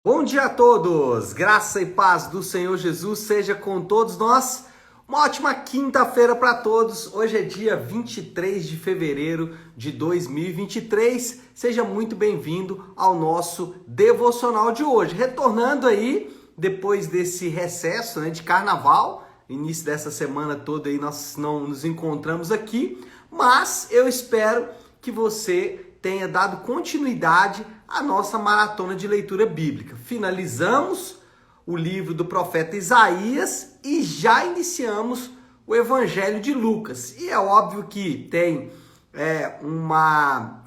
Bom dia a todos, graça e paz do Senhor Jesus seja com todos nós. Uma ótima quinta-feira para todos. Hoje é dia 23 de fevereiro de 2023. Seja muito bem-vindo ao nosso devocional de hoje. Retornando aí, depois desse recesso de carnaval, início dessa semana toda aí nós não nos encontramos aqui, mas eu espero que você tenha dado continuidade à nossa maratona de leitura bíblica. Finalizamos o livro do profeta Isaías e já iniciamos o Evangelho de Lucas. E é óbvio que tem uma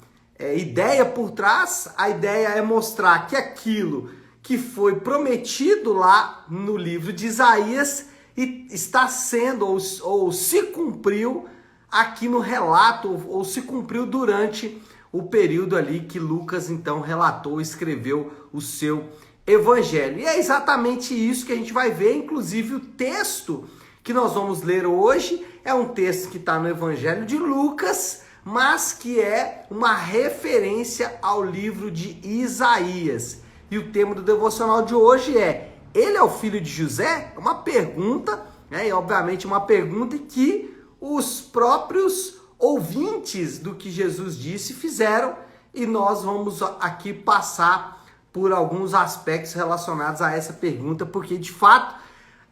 ideia por trás. A ideia é mostrar que aquilo que foi prometido lá no livro de Isaías está sendo ou se cumpriu aqui no relato, ou se cumpriu durante o período ali que Lucas então relatou, escreveu o seu evangelho. E é exatamente isso que a gente vai ver, inclusive o texto que nós vamos ler hoje é um texto que está no Evangelho de Lucas, mas que é uma referência ao livro de Isaías. E o tema do devocional de hoje é: ele é o filho de José? É uma pergunta, e obviamente uma pergunta que os próprios ouvintes do que Jesus disse fizeram, e nós vamos aqui passar por alguns aspectos relacionados a essa pergunta, porque de fato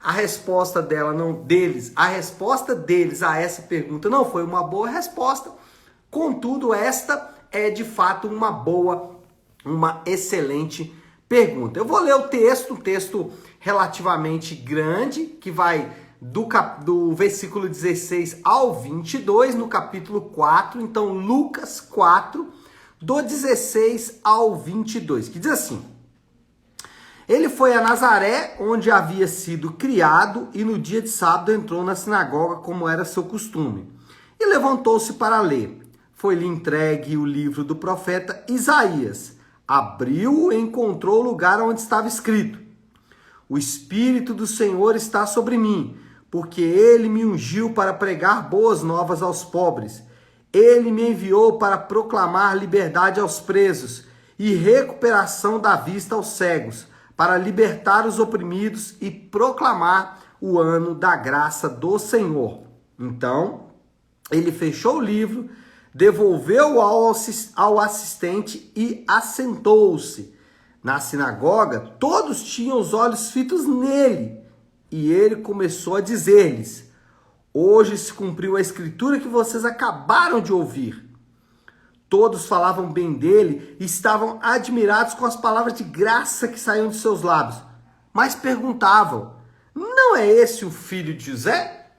a resposta deles a essa pergunta não foi uma boa resposta. Contudo, esta é de fato uma excelente pergunta. Eu vou ler um texto relativamente grande, que vai do versículo 16 ao 22, no capítulo 4, então Lucas 4, do 16 ao 22, que diz assim: ele foi a Nazaré, onde havia sido criado, e no dia de sábado entrou na sinagoga, como era seu costume, e levantou-se para ler. Foi-lhe entregue o livro do profeta Isaías. Abriu-o e encontrou o lugar onde estava escrito: o Espírito do Senhor está sobre mim, porque ele me ungiu para pregar boas novas aos pobres. Ele me enviou para proclamar liberdade aos presos e recuperação da vista aos cegos, para libertar os oprimidos e proclamar o ano da graça do Senhor. Então, ele fechou o livro, devolveu-o ao assistente e assentou-se. Na sinagoga, todos tinham os olhos fitos nele. E ele começou a dizer-lhes: hoje se cumpriu a escritura que vocês acabaram de ouvir. Todos falavam bem dele e estavam admirados com as palavras de graça que saíam de seus lábios. Mas perguntavam: não é esse o filho de José?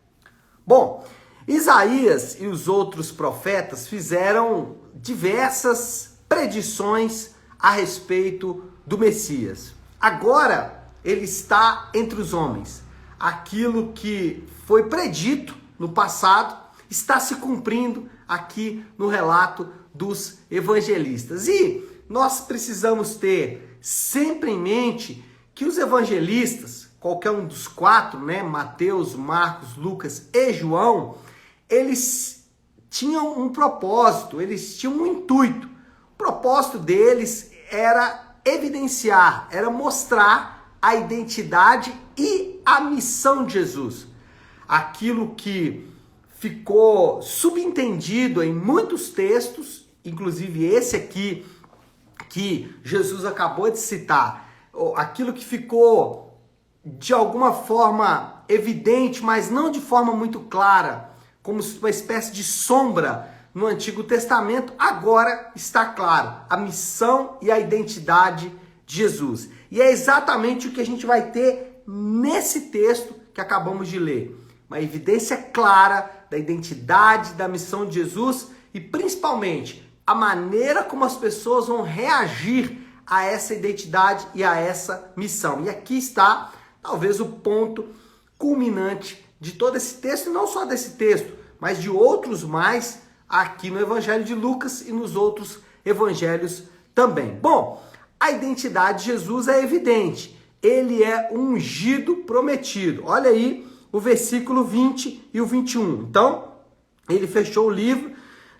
Bom, Isaías e os outros profetas fizeram diversas predições a respeito do Messias. Agora ele está entre os homens. Aquilo que foi predito no passado está se cumprindo aqui no relato dos evangelistas. E nós precisamos ter sempre em mente que os evangelistas, qualquer um dos quatro, Mateus, Marcos, Lucas e João, eles tinham um propósito, eles tinham um intuito. O propósito deles era evidenciar, era mostrar a identidade e a missão de Jesus. Aquilo que ficou subentendido em muitos textos, inclusive esse aqui que Jesus acabou de citar, aquilo que ficou de alguma forma evidente, mas não de forma muito clara, como uma espécie de sombra no Antigo Testamento, agora está claro: a missão e a identidade de Jesus. E é exatamente o que a gente vai ter nesse texto que acabamos de ler. Uma evidência clara da identidade, da missão de Jesus e principalmente a maneira como as pessoas vão reagir a essa identidade e a essa missão. E aqui está talvez o ponto culminante de todo esse texto, e não só desse texto, mas de outros mais aqui no Evangelho de Lucas e nos outros evangelhos também. Bom, a identidade de Jesus é evidente. Ele é um ungido prometido. Olha aí o versículo 20 e o 21. Então, ele fechou o livro,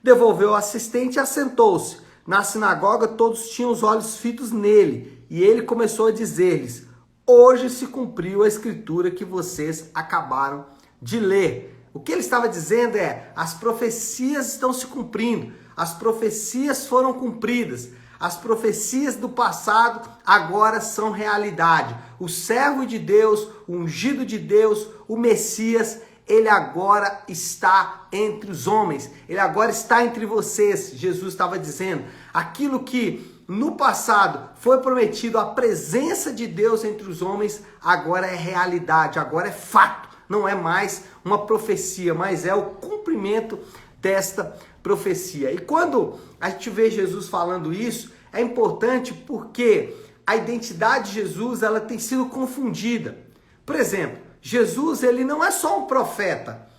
devolveu ao assistente e assentou-se. na sinagoga todos tinham os olhos fitos nele, e ele começou a dizer-lhes: hoje se cumpriu a escritura que vocês acabaram de ler. O que ele estava dizendo é: as profecias estão se cumprindo, as profecias foram cumpridas, as profecias do passado agora são realidade. O servo de Deus, o ungido de Deus, o Messias, ele agora está entre os homens, ele agora está entre vocês. Jesus estava dizendo, aquilo que no passado foi prometido, a presença de Deus entre os homens, agora é realidade, agora é fato. Não é mais uma profecia, mas é o cumprimento desta profecia. E quando a gente vê Jesus falando isso, é importante porque a identidade de Jesus, ela tem sido confundida. Por exemplo, Jesus, ele não é só um profeta.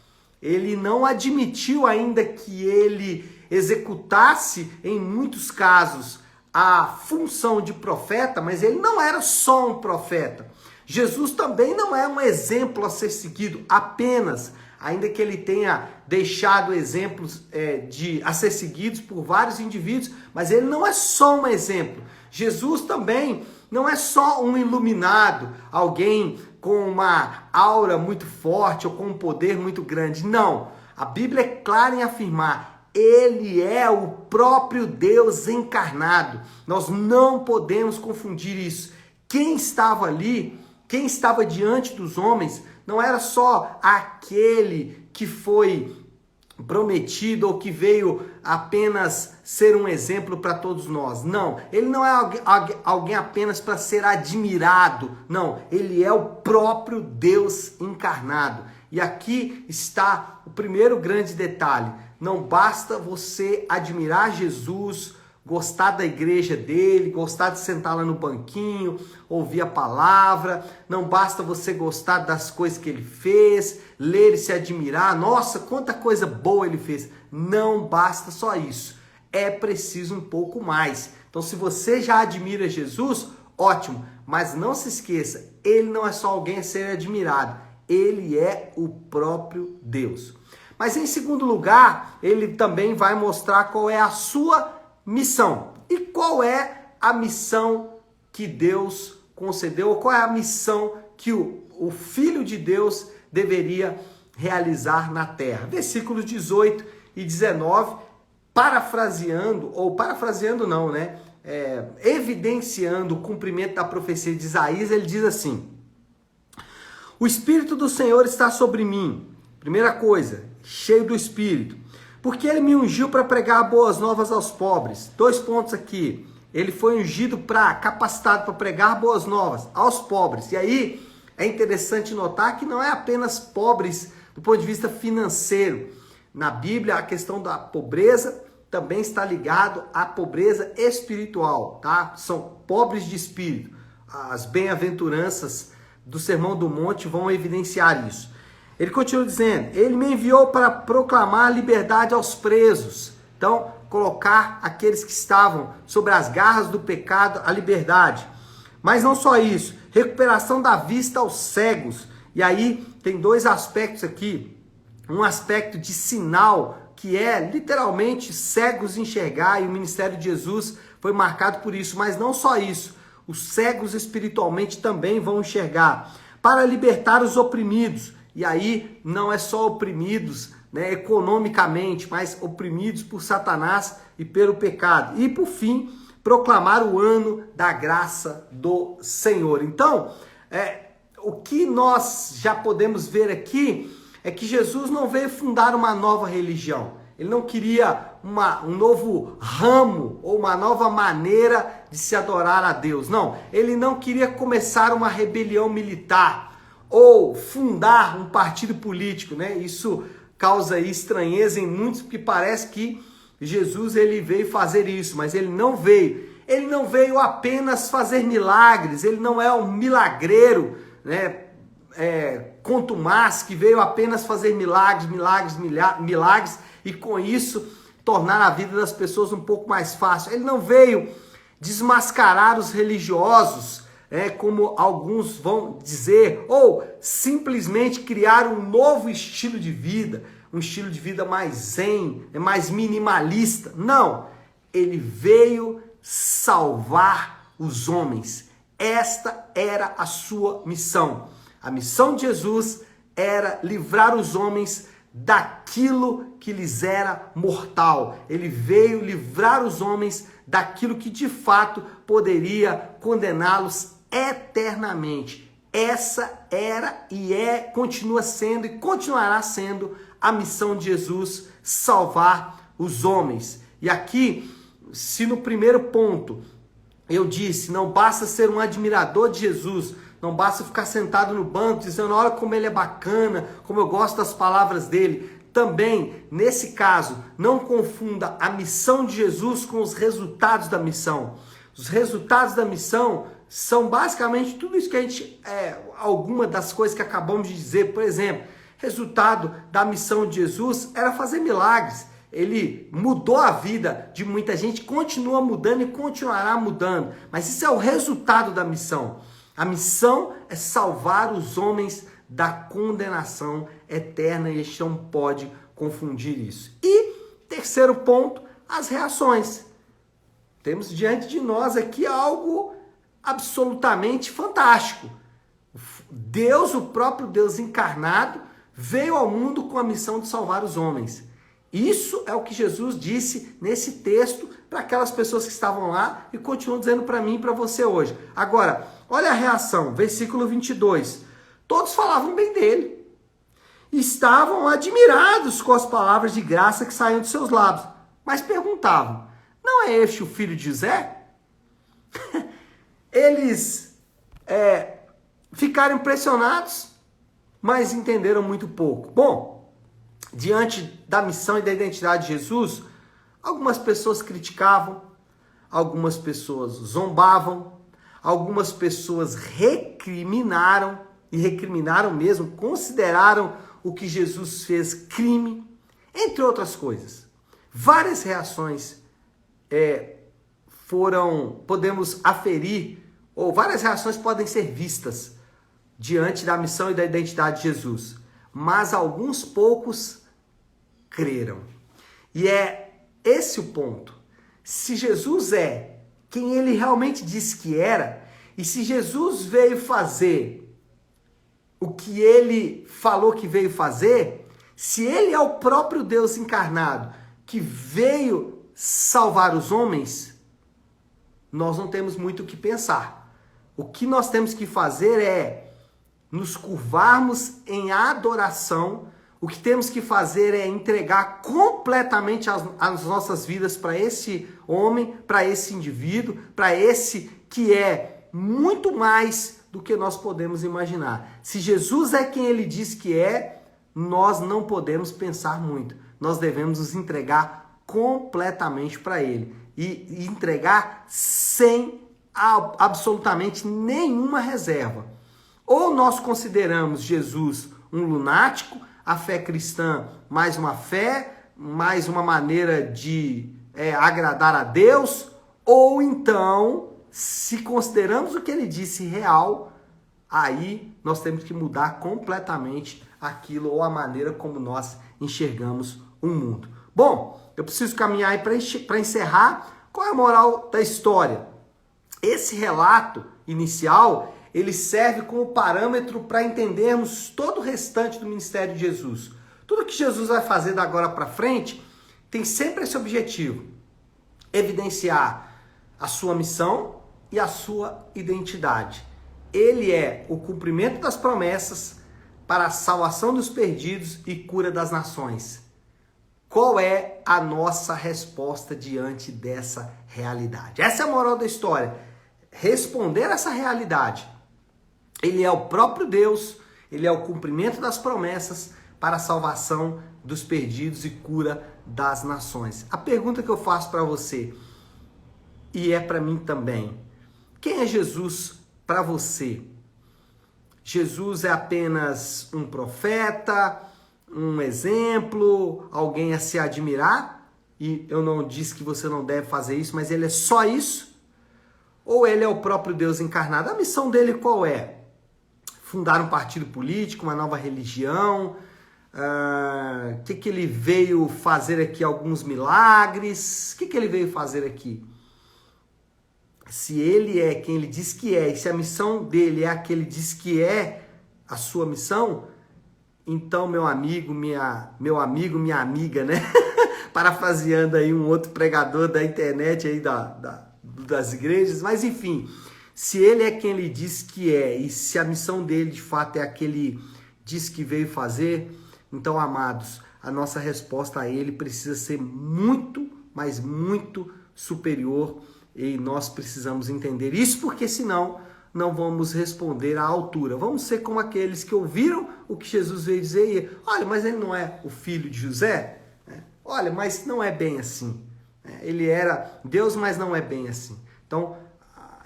Ele não admitiu ainda que ele executasse, em muitos casos, a função de profeta, mas ele não era só um profeta. Jesus também não é um exemplo a ser seguido apenas, ainda que ele tenha deixado exemplos a ser seguidos por vários indivíduos, mas ele não é só um exemplo. Jesus também não é só um iluminado, alguém com uma aura muito forte ou com um poder muito grande. Não, a Bíblia é clara em afirmar: ele é o próprio Deus encarnado. Nós não podemos confundir isso. Quem estava ali, quem estava diante dos homens, não era só aquele que foi prometido ou que veio apenas ser um exemplo para todos nós. Não, ele não é alguém apenas para ser admirado. Não, ele é o próprio Deus encarnado. E aqui está o primeiro grande detalhe. Não basta você admirar Jesus, gostar da igreja dele, gostar de sentar lá no banquinho, ouvir a palavra. Não basta você gostar das coisas que ele fez, ler e se admirar. Nossa, quanta coisa boa ele fez. Não basta só isso. É preciso um pouco mais. Então, se você já admira Jesus, ótimo. Mas não se esqueça, ele não é só alguém a ser admirado. Ele é o próprio Deus. Mas em segundo lugar, ele também vai mostrar qual é a sua missão. E qual é a missão que Deus concedeu? Ou qual é a missão que o Filho de Deus deveria realizar na terra? Versículos 18 e 19, evidenciando o cumprimento da profecia de Isaías, ele diz assim: o Espírito do Senhor está sobre mim. Primeira coisa, cheio do Espírito. Porque ele me ungiu para pregar boas novas aos pobres. 2 pontos aqui. Ele foi ungido capacitado para pregar boas novas aos pobres. E aí é interessante notar que não é apenas pobres do ponto de vista financeiro. Na Bíblia, a questão da pobreza também está ligado à pobreza espiritual, tá? São pobres de espírito. As bem-aventuranças do Sermão do Monte vão evidenciar isso. Ele continua dizendo: ele me enviou para proclamar a liberdade aos presos. Então, colocar aqueles que estavam sobre as garras do pecado a liberdade. Mas não só isso, recuperação da vista aos cegos. E aí tem 2 aspectos aqui. Um aspecto de sinal, que é literalmente cegos enxergar, e o ministério de Jesus foi marcado por isso. Mas não só isso, os cegos espiritualmente também vão enxergar. Para libertar os oprimidos. E aí não é só oprimidos, né, economicamente, mas oprimidos por Satanás e pelo pecado. E por fim, proclamar o ano da graça do Senhor. Então, o que nós já podemos ver aqui é que Jesus não veio fundar uma nova religião. Ele não queria um novo ramo ou uma nova maneira de se adorar a Deus. Não, ele não queria começar uma rebelião militar ou fundar um partido político, né? Isso causa estranheza em muitos, porque parece que Jesus ele veio fazer isso, mas ele não veio. Ele não veio apenas fazer milagres, ele não é um milagreiro, né? Contumaz, que veio apenas fazer milagres e com isso tornar a vida das pessoas um pouco mais fácil. Ele não veio desmascarar os religiosos, como alguns vão dizer, ou simplesmente criar um novo estilo de vida, um estilo de vida mais zen, mais minimalista. Não, Ele veio salvar os homens. Esta era a sua missão. A missão de Jesus era livrar os homens daquilo que lhes era mortal. Ele veio livrar os homens daquilo que de fato poderia condená-los eternamente. Essa era e continua sendo e continuará sendo a missão de Jesus, salvar os homens. E aqui, se no primeiro ponto eu disse, não basta ser um admirador de Jesus, não basta ficar sentado no banco dizendo, olha como ele é bacana, como eu gosto das palavras dele. Também, nesse caso, não confunda a missão de Jesus com os resultados da missão. Os resultados da missão são basicamente tudo isso que a gente, alguma das coisas que acabamos de dizer. Por exemplo, resultado da missão de Jesus era fazer milagres. Ele mudou a vida de muita gente, continua mudando e continuará mudando. Mas isso é o resultado da missão. A missão é salvar os homens da condenação eterna e a gente não pode confundir isso. E terceiro ponto, as reações. Temos diante de nós aqui algo absolutamente fantástico. Deus, o próprio Deus encarnado, veio ao mundo com a missão de salvar os homens. Isso é o que Jesus disse nesse texto para aquelas pessoas que estavam lá e continuam dizendo para mim e para você hoje. Agora, olha a reação, versículo 22. Todos falavam bem dele. Estavam admirados com as palavras de graça que saíam de seus lábios. Mas perguntavam, não é este o filho de José? Eles ficaram impressionados, mas entenderam muito pouco. Bom, diante da missão e da identidade de Jesus, algumas pessoas criticavam, algumas pessoas zombavam, algumas pessoas recriminaram, e recriminaram mesmo, consideraram o que Jesus fez crime, entre outras coisas. Várias reações podemos aferir, ou várias reações podem ser vistas diante da missão e da identidade de Jesus. Mas alguns poucos creram. E é esse o ponto. Se Jesus é quem ele realmente disse que era, e se Jesus veio fazer o que ele falou que veio fazer, se ele é o próprio Deus encarnado que veio salvar os homens, nós não temos muito o que pensar. O que nós temos que fazer é nos curvarmos em adoração. O que temos que fazer é entregar completamente as nossas vidas para esse homem, para esse indivíduo, para esse que é muito mais do que nós podemos imaginar. Se Jesus é quem ele diz que é, nós não podemos pensar muito. Nós devemos nos entregar completamente para ele e entregar sem absolutamente nenhuma reserva. Ou nós consideramos Jesus um lunático, a fé cristã mais uma fé, mais uma maneira de agradar a Deus, ou então, se consideramos o que ele disse real, aí nós temos que mudar completamente aquilo ou a maneira como nós enxergamos o mundo. Bom, eu preciso caminhar aí para encerrar. Qual é a moral da história? Esse relato inicial, ele serve como parâmetro para entendermos todo o restante do ministério de Jesus. Tudo que Jesus vai fazer da agora para frente tem sempre esse objetivo: evidenciar a sua missão e a sua identidade. Ele é o cumprimento das promessas para a salvação dos perdidos e cura das nações. Qual é a nossa resposta diante dessa realidade? Essa é a moral da história. Responder a essa realidade. Ele é o próprio Deus, ele é o cumprimento das promessas para a salvação dos perdidos e cura das nações. A pergunta que eu faço para você, e é para mim também: quem é Jesus para você? Jesus é apenas um profeta, um exemplo, alguém a se admirar? E eu não disse que você não deve fazer isso, mas ele é só isso? Ou ele é o próprio Deus encarnado? A missão dele qual é? Fundar um partido político, uma nova religião, O que ele veio fazer aqui? Alguns milagres. O que ele veio fazer aqui? Se ele é quem ele diz que é, e se a missão dele é a que ele diz que é a sua missão, então, meu amigo, minha amiga, né? Parafraseando aí um outro pregador da internet aí das igrejas, mas enfim, se ele é quem ele diz que é, e se a missão dele de fato é a que ele diz que veio fazer, então, amados, a nossa resposta a ele precisa ser muito, mas muito superior, e nós precisamos entender isso, porque senão não vamos responder à altura. Vamos ser como aqueles que ouviram o que Jesus veio dizer e, olha, mas ele não é o filho de José? Olha, mas não é bem assim. Ele era Deus, mas não é bem assim. Então,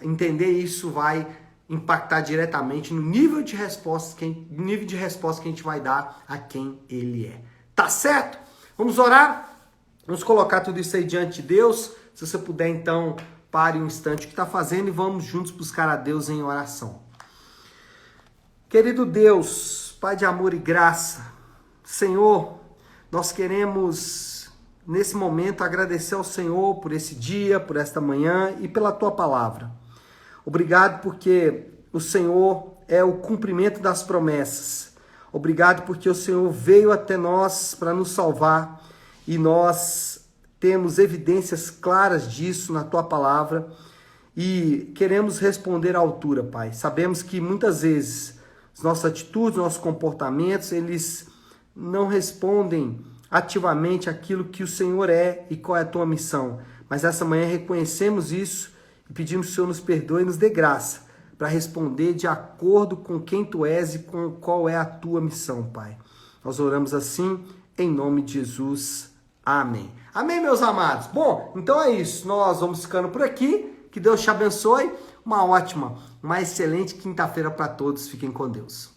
entender isso vai impactar diretamente no nível de resposta que a gente vai dar a quem ele é. Tá certo? Vamos orar? Vamos colocar tudo isso aí diante de Deus. Se você puder, então, pare um instante o que está fazendo e vamos juntos buscar a Deus em oração. Querido Deus, Pai de amor e graça, Senhor, nós queremos, nesse momento, agradecer ao Senhor por esse dia, por esta manhã e pela Tua palavra. Obrigado porque o Senhor é o cumprimento das promessas. Obrigado porque o Senhor veio até nós para nos salvar e nós temos evidências claras disso na Tua palavra e queremos responder à altura, Pai. Sabemos que muitas vezes as nossas atitudes, nossos comportamentos, eles não respondem ativamente aquilo que o Senhor é e qual é a Tua missão. Mas essa manhã reconhecemos isso e pedimos que o Senhor nos perdoe e nos dê graça para responder de acordo com quem Tu és e com qual é a Tua missão, Pai. Nós oramos assim, em nome de Jesus. Amém. Amém, meus amados? Bom, então é isso. Nós vamos ficando por aqui. Que Deus te abençoe. Uma ótima, uma excelente quinta-feira para todos. Fiquem com Deus.